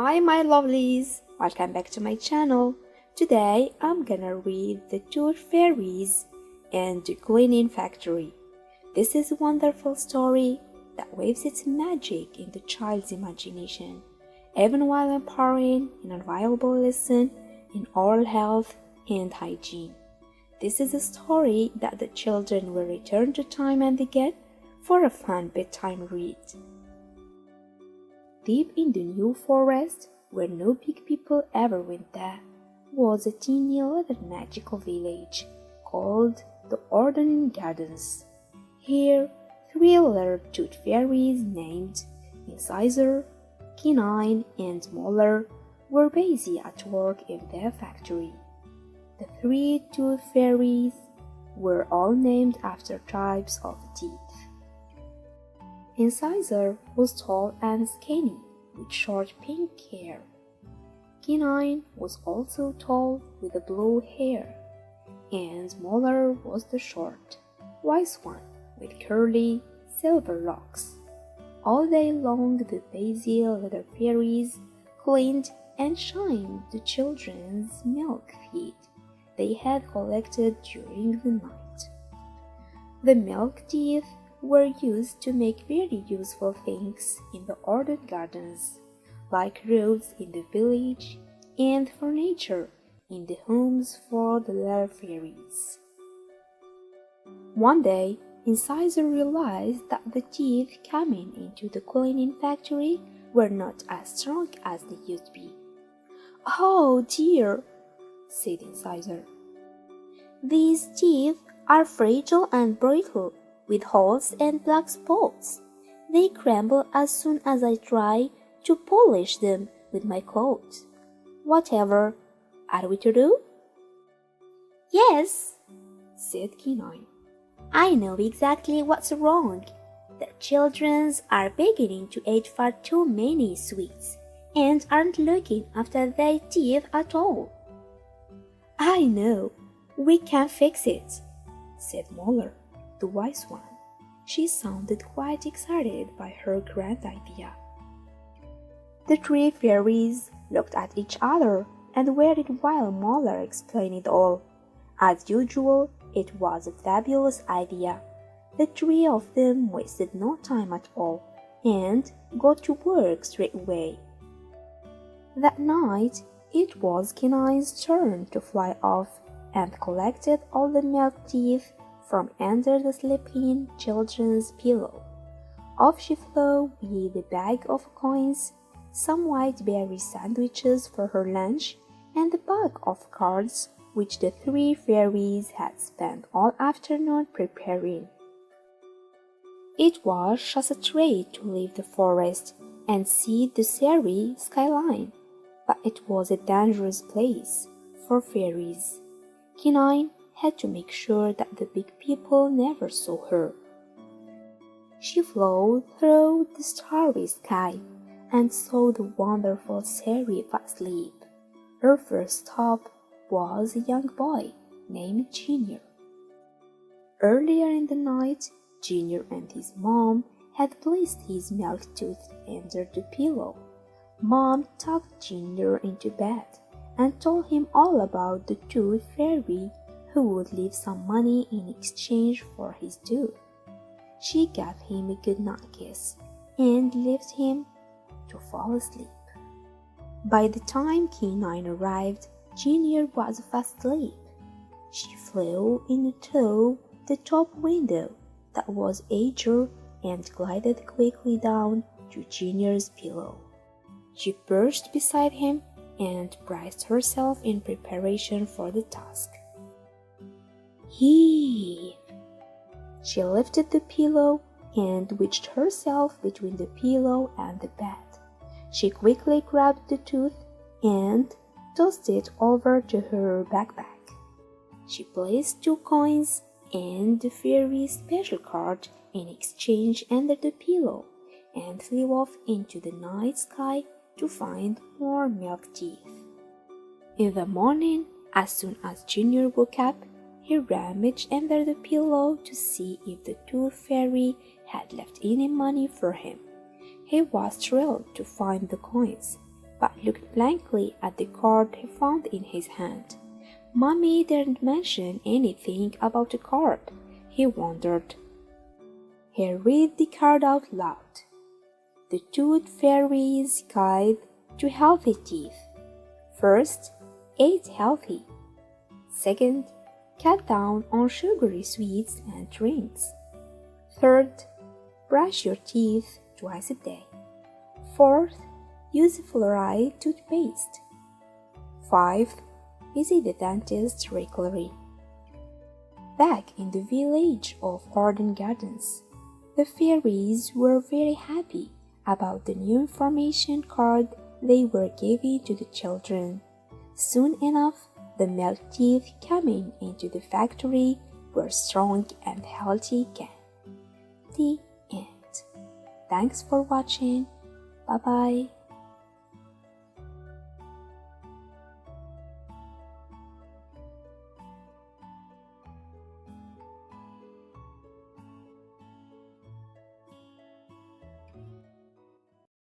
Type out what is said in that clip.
Hi my lovelies, welcome back to my channel. Today I'm gonna read The Tooth Fairies and The Cleaning Factory. This is a wonderful story that waves its magic in the child's imagination, even while empowering an invaluable lesson in oral health and hygiene. This is a story that the children will return to time and again for a fun bedtime read. Deep in the New Forest, where no big people ever went there, was a teeny little magical village called the Ordering Gardens. Here, three little tooth fairies named Incisor, Canine, and Molar were busy at work in their factory. The three tooth fairies were all named after types of teeth. Incisor was tall and skinny, with short pink hair. Canine was also tall with blue hair, and Molar was the short, wise one with curly, silver locks. All day long the busy little fairies cleaned and shined the children's milk teeth they had collected during the night. The milk teeth were used to make very useful things in the ordered gardens, like roads in the village and furniture in the homes for the little fairies. One day, Incisor realized that the teeth coming into the cleaning factory were not as strong as they used to be. "Oh dear," said Incisor. "These teeth are fragile and brittle, with holes and black spots. They crumble as soon as I try to polish them with my clothes. Whatever are we to do?" "Yes," said Canine. "I know exactly what's wrong. The children are beginning to eat far too many sweets and aren't looking after their teeth at all." "I know. We can fix it," said Molar, the wise one. She sounded quite excited by her grand idea. The three fairies looked at each other and waited while Molar explained it all. As usual, it was a fabulous idea. The three of them wasted no time at all and got to work straight away. That night, it was Canine's turn to fly off and collected all the milk teeth from under the sleeping children's pillow. Off she flew with a bag of coins, some white berry sandwiches for her lunch, and a bag of cards which the three fairies had spent all afternoon preparing. It was just a treat to leave the forest and see the serene skyline, but it was a dangerous place for fairies. Canine had to make sure that the big people never saw her. She flew through the starry sky and saw the wonderful seraph asleep. Her first stop was a young boy named Junior. Earlier in the night, Junior and his mom had placed his milk tooth under the pillow. Mom tucked Junior into bed and told him all about the tooth fairy who would leave some money in exchange for his tooth. She gave him a good night kiss and left him to fall asleep. By the time Canine arrived, Junior was fast asleep. She flew into the top window that was ajar and glided quickly down to Junior's pillow. She perched beside him and braced herself in preparation for the task. "Heave!" She lifted the pillow and wedged herself between the pillow and the bed. She quickly grabbed the tooth and tossed it over to her backpack. She placed 2 coins and the fairy's special card in exchange under the pillow and flew off into the night sky to find more milk teeth. In the morning, as soon as Junior woke up, he rummaged under the pillow to see if the tooth fairy had left any money for him. He was thrilled to find the coins but looked blankly at the card he found in his hand. Mommy didn't mention anything about the card, he wondered. He read the card out loud. The Tooth Fairy's Guide to Healthy Teeth. First, eat healthy. Second, cut down on sugary sweets and drinks. Third, brush your teeth twice a day. Fourth, use fluoride toothpaste. 5. Visit the dentist regularly. Back in the village of Garden Gardens, the fairies were very happy about the new information card they were giving to the children. Soon enough, the milk teeth coming into the factory were strong and healthy again. The end. Thanks for watching. Bye-bye.